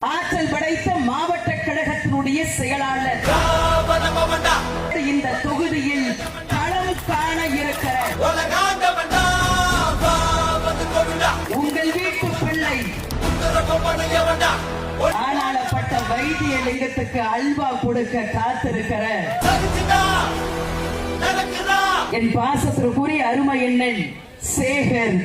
ஆற்றல் படைத்த மாவட்ட கழகத்தினுடைய செயலாளர் இந்த தொகுதியில் களம் காண இருக்கிற உங்கள் வீட்டு பிள்ளை ஆனாலப்பட்ட வைத்திய லிங்கத்துக்கு அல்வா கொடுக்க காத்திருக்கிற என் பாசத்திற்குரிய அருமை எண்ணன் சேகர்